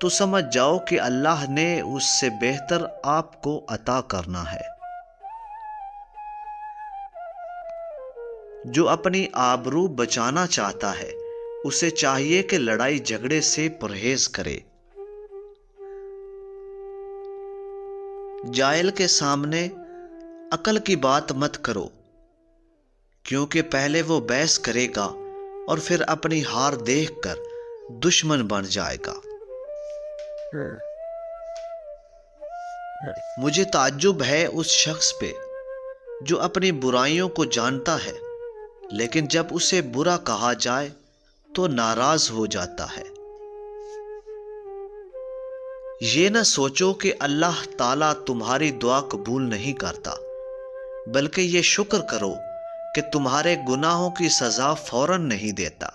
تو سمجھ جاؤ کہ اللہ نے اس سے بہتر آپ کو عطا کرنا ہے۔ جو اپنی آبرو بچانا چاہتا ہے اسے چاہیے کہ لڑائی جھگڑے سے پرہیز کرے۔ جاہل کے سامنے عقل کی بات مت کرو، کیونکہ پہلے وہ بحث کرے گا اور پھر اپنی ہار دیکھ کر دشمن بن جائے گا۔ مجھے تعجب ہے اس شخص پہ جو اپنی برائیوں کو جانتا ہے لیکن جب اسے برا کہا جائے تو ناراض ہو جاتا ہے۔ یہ نہ سوچو کہ اللہ تعالیٰ تمہاری دعا قبول نہیں کرتا، بلکہ یہ شکر کرو کہ تمہارے گناہوں کی سزا فوراً نہیں دیتا۔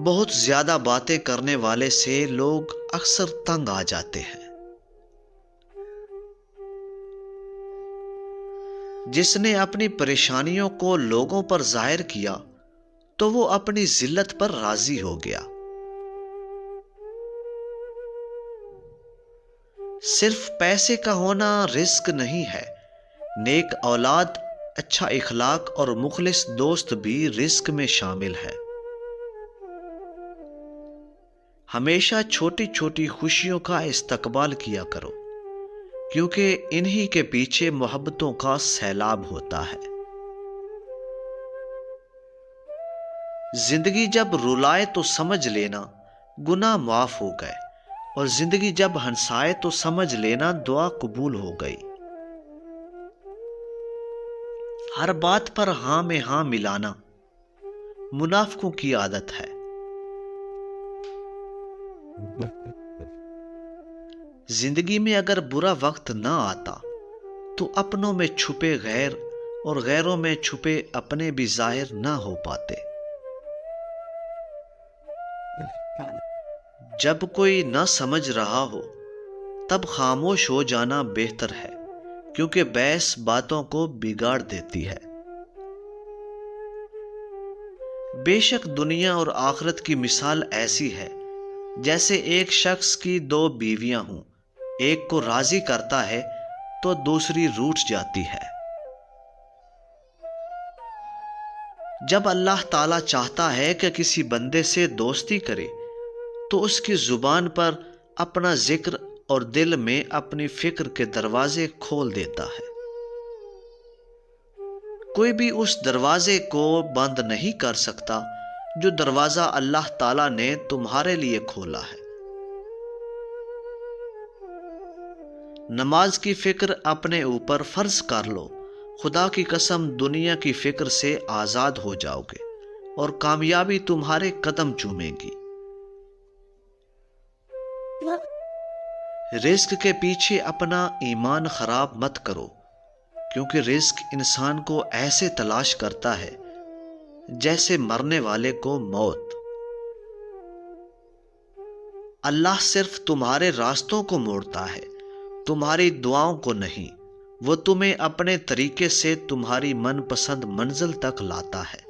بہت زیادہ باتیں کرنے والے سے لوگ اکثر تنگ آ جاتے ہیں۔ جس نے اپنی پریشانیوں کو لوگوں پر ظاہر کیا تو وہ اپنی ذلت پر راضی ہو گیا۔ صرف پیسے کا ہونا رزق نہیں ہے، نیک اولاد، اچھا اخلاق اور مخلص دوست بھی رزق میں شامل ہے۔ ہمیشہ چھوٹی چھوٹی خوشیوں کا استقبال کیا کرو، کیونکہ انہی کے پیچھے محبتوں کا سیلاب ہوتا ہے۔ زندگی جب رلائے تو سمجھ لینا گناہ معاف ہو گئے، اور زندگی جب ہنسائے تو سمجھ لینا دعا قبول ہو گئی۔ ہر بات پر ہاں میں ہاں ملانا منافقوں کی عادت ہے۔ زندگی میں اگر برا وقت نہ آتا تو اپنوں میں چھپے غیر اور غیروں میں چھپے اپنے بھی ظاہر نہ ہو پاتے۔ جب کوئی نہ سمجھ رہا ہو تب خاموش ہو جانا بہتر ہے، کیونکہ بحث باتوں کو بگاڑ دیتی ہے۔ بے شک دنیا اور آخرت کی مثال ایسی ہے جیسے ایک شخص کی دو بیویاں ہوں، ایک کو راضی کرتا ہے تو دوسری روٹھ جاتی ہے۔ جب اللہ تعالیٰ چاہتا ہے کہ کسی بندے سے دوستی کرے تو اس کی زبان پر اپنا ذکر اور دل میں اپنی فکر کے دروازے کھول دیتا ہے۔ کوئی بھی اس دروازے کو بند نہیں کر سکتا جو دروازہ اللہ تعالیٰ نے تمہارے لیے کھولا ہے۔ نماز کی فکر اپنے اوپر فرض کر لو، خدا کی قسم دنیا کی فکر سے آزاد ہو جاؤ گے اور کامیابی تمہارے قدم چومے گی۔ رزق کے پیچھے اپنا ایمان خراب مت کرو، کیونکہ رزق انسان کو ایسے تلاش کرتا ہے جیسے مرنے والے کو موت۔ اللہ صرف تمہارے راستوں کو موڑتا ہے، تمہاری دعاؤں کو نہیں۔ وہ تمہیں اپنے طریقے سے تمہاری من پسند منزل تک لاتا ہے۔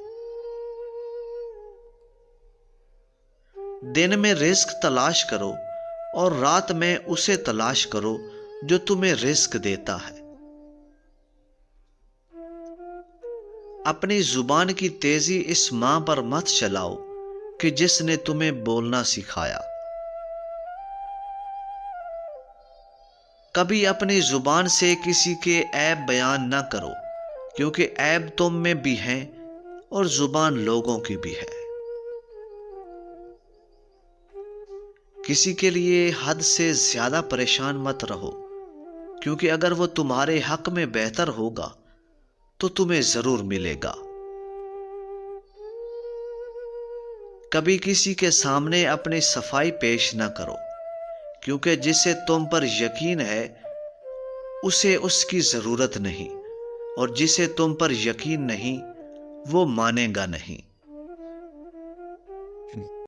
دن میں رزق تلاش کرو اور رات میں اسے تلاش کرو جو تمہیں رزق دیتا ہے۔ اپنی زبان کی تیزی اس ماں پر مت چلاؤ کہ جس نے تمہیں بولنا سکھایا۔ کبھی اپنی زبان سے کسی کے عیب بیان نہ کرو، کیونکہ عیب تم میں بھی ہیں اور زبان لوگوں کی بھی ہے۔ کسی کے لیے حد سے زیادہ پریشان مت رہو، کیونکہ اگر وہ تمہارے حق میں بہتر ہوگا تو تمہیں ضرور ملے گا۔ کبھی کسی کے سامنے اپنی صفائی پیش نہ کرو، کیونکہ جسے تم پر یقین ہے اسے اس کی ضرورت نہیں، اور جسے تم پر یقین نہیں وہ مانے گا نہیں۔